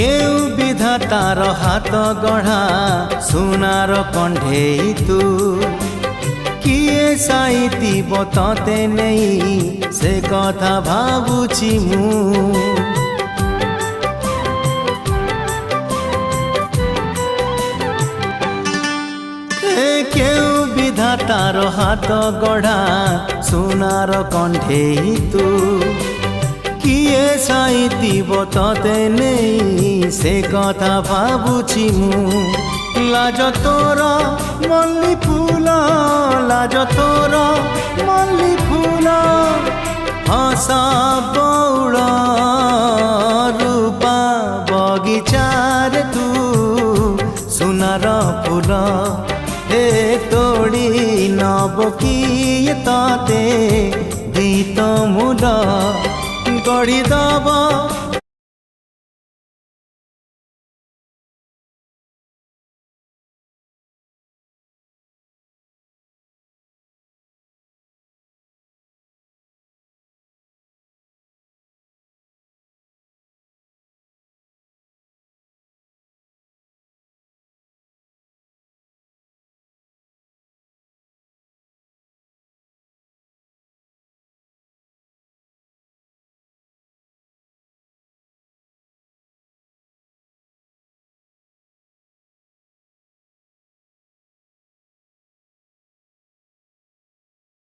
केउ विधातार हाथ गढ़ा सुनार कंढेई तू किए साइती बतते नहीं से कथा भावुची मु केउ विधातार हाथ गढ़ा सुनार कंढेई तू किए साइती बतते नहीं से कथा भावुची मु लाज तोर मल्ली फूल लाज तोर मल्ली फूल हसा बौड़ रूपा बगीचार तू सुनार फूल हे तोड़ी नब किए ताते गीत मूल गढ़ी दब